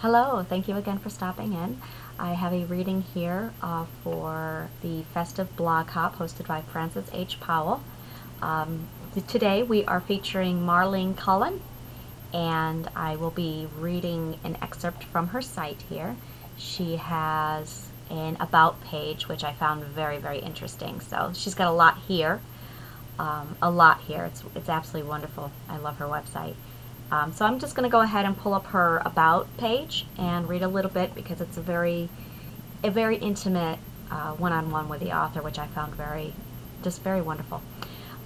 Hello, thank you again for stopping in. I have a reading here for the Festive Blog Hop hosted by Frances H. Powell. Today we are featuring Marlene Cullen, and I will be reading an excerpt from her site here. She has an About page, which I found very, very interesting. So she's got a lot here. It's absolutely wonderful. I love her website. So I'm just going to go ahead and pull up her About page and read a little bit because it's a very intimate one-on-one with the author, which I found just very wonderful.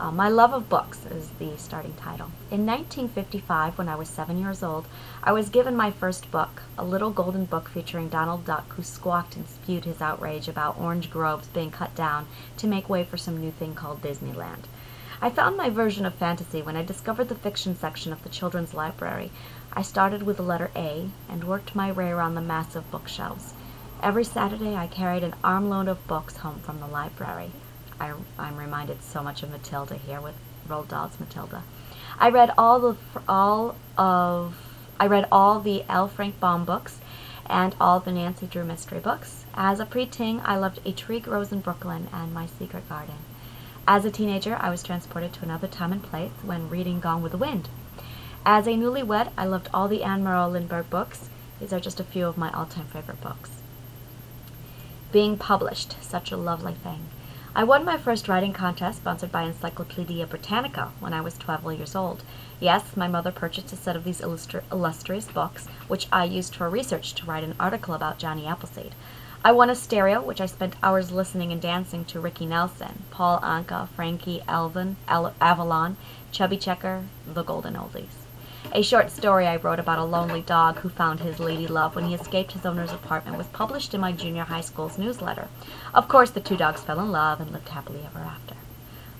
My Love of Books is the starting title. In 1955, when I was 7 years old, I was given my first book, a little golden book featuring Donald Duck, who squawked and spewed his outrage about orange groves being cut down to make way for some new thing called Disneyland. I found my version of fantasy when I discovered the fiction section of the children's library. I started with the letter A and worked my way around the massive bookshelves. Every Saturday I carried an armload of books home from the library. I'm reminded so much of Matilda here with Roald Dahl's Matilda. I read all the L. Frank Baum books and all the Nancy Drew mystery books. As a preteen, I loved A Tree Grows in Brooklyn and My Secret Garden. As a teenager, I was transported to another time and place when reading Gone with the Wind. As a newlywed, I loved all the Anne Morrow Lindbergh books. These are just a few of my all-time favorite books. Being published, such a lovely thing. I won my first writing contest sponsored by Encyclopedia Britannica when I was 12 years old. Yes, my mother purchased a set of these illustrious books, which I used for research to write an article about Johnny Appleseed. I won a stereo, which I spent hours listening and dancing to Ricky Nelson, Paul Anka, Frankie Avalon, Chubby Checker, the Golden Oldies. A short story I wrote about a lonely dog who found his lady love when he escaped his owner's apartment was published in my junior high school's newsletter. Of course, the two dogs fell in love and lived happily ever after.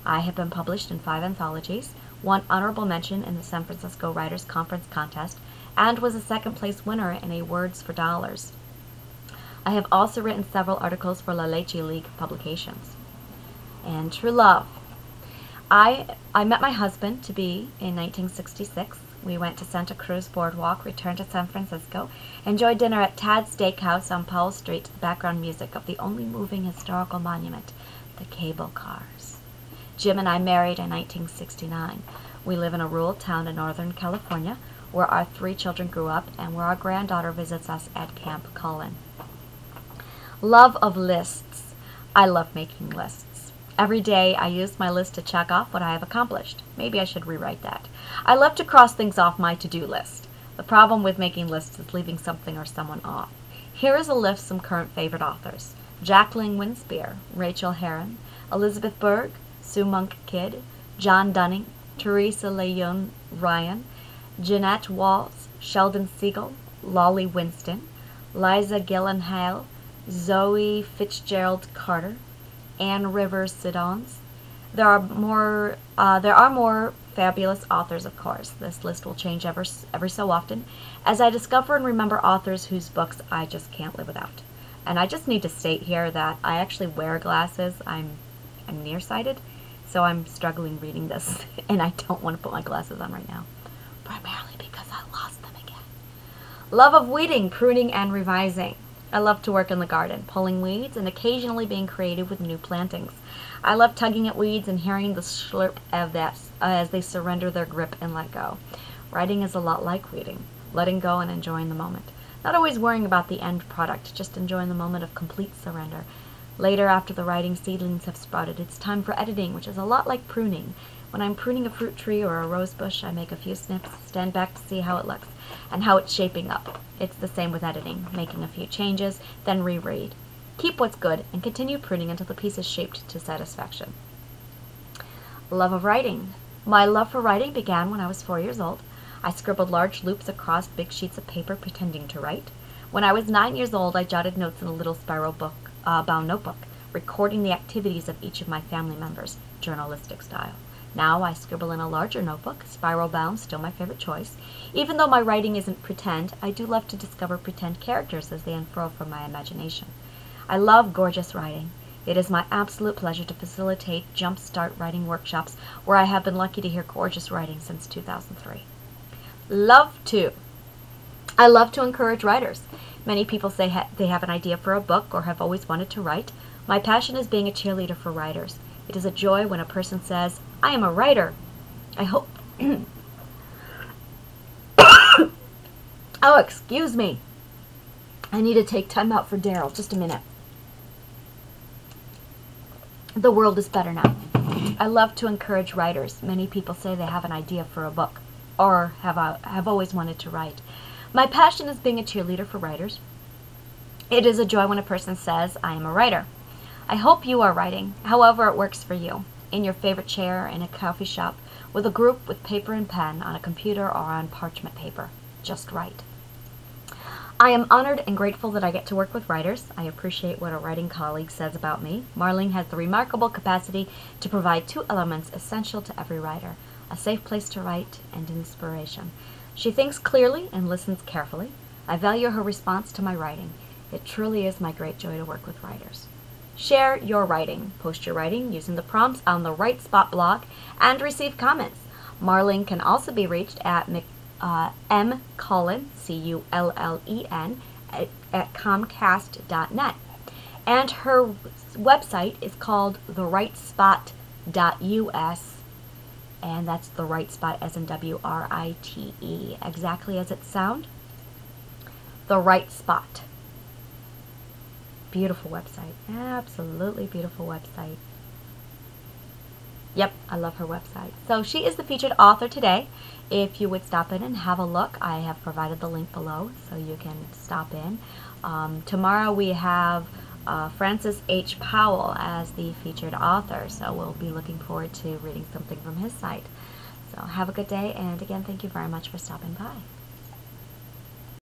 I have been published in 5 anthologies, won honorable mention in the San Francisco Writers Conference contest, and was a second-place winner in a Words for Dollars. I have also written several articles for La Leche League publications. And true love. I met my husband-to-be in 1966. We went to Santa Cruz Boardwalk, returned to San Francisco, enjoyed dinner at Tad's Steakhouse on Powell Street to the background music of the only moving historical monument, the cable cars. Jim and I married in 1969. We live in a rural town in Northern California where our 3 children grew up and where our granddaughter visits us at Camp Cullen. Love of lists. I love making lists. Every day I use my list to check off what I have accomplished. Maybe I should rewrite that. I love to cross things off my to-do list. The problem with making lists is leaving something or someone off. Here is a list of some current favorite authors: Jacqueline Winspear, Rachel Herron, Elizabeth Berg, Sue Monk Kidd, John Dunning, Teresa Leon Ryan, Jeanette Walls, Sheldon Siegel, Lolly Winston, Liza Gyllenhaal, Zoe Fitzgerald Carter, Anne Rivers Siddons. There are more fabulous authors, of course. This list will change every so often as I discover and remember authors whose books I just can't live without. And I just need to state here that I actually wear glasses. I'm nearsighted, so I'm struggling reading this, and I don't want to put my glasses on right now, primarily because I lost them again. Love of weeding, pruning, and revising. I love to work in the garden, pulling weeds and occasionally being creative with new plantings. I love tugging at weeds and hearing the slurp of that as they surrender their grip and let go. Writing is a lot like weeding, letting go and enjoying the moment. Not always worrying about the end product, just enjoying the moment of complete surrender. Later, after the writing seedlings have sprouted, it's time for editing, which is a lot like pruning. When I'm pruning a fruit tree or a rose bush, I make a few snips, stand back to see how it looks and how it's shaping up. It's the same with editing, making a few changes, then reread. Keep what's good and continue pruning until the piece is shaped to satisfaction. Love of writing. My love for writing began when I was 4 years old. I scribbled large loops across big sheets of paper pretending to write. When I was 9 years old, I jotted notes in a little spiral bound notebook, recording the activities of each of my family members, journalistic style. Now I scribble in a larger notebook, spiral bound, still my favorite choice. Even though my writing isn't pretend, I do love to discover pretend characters as they unfurl from my imagination. I love gorgeous writing. It is my absolute pleasure to facilitate Jumpstart writing workshops where I have been lucky to hear gorgeous writing since 2003. Love to. I love to encourage writers. Many people say they have an idea for a book or have always wanted to write. My passion is being a cheerleader for writers. It is a joy when a person says, I am a writer. I hope... Oh, excuse me. I need to take time out for Daryl. Just a minute. The world is better now. I love to encourage writers. Many people say they have an idea for a book or have always wanted to write. My passion is being a cheerleader for writers. It is a joy when a person says, I am a writer. I hope you are writing, however it works for you, in your favorite chair, in a coffee shop, with a group, with paper and pen, on a computer or on parchment paper. Just write. I am honored and grateful that I get to work with writers. I appreciate what a writing colleague says about me. Marlene has the remarkable capacity to provide two elements essential to every writer, a safe place to write and inspiration. She thinks clearly and listens carefully. I value her response to my writing. It truly is my great joy to work with writers. Share your writing. Post your writing using the prompts on the Right Spot blog and receive comments. Marlene can also be reached at M. Cullen, C-U-L-L-E-N, at Comcast.net. And her website is called therightspot.us, and that's the right spot as in W-R-I-T-E, exactly as it sounds. The Right Spot. Beautiful website. Absolutely beautiful website. Yep, I love her website. So she is the featured author today. If you would stop in and have a look, I have provided the link below so you can stop in. Tomorrow we have Francis H. Powell as the featured author, so we'll be looking forward to reading something from his site. So have a good day, and again, thank you very much for stopping by.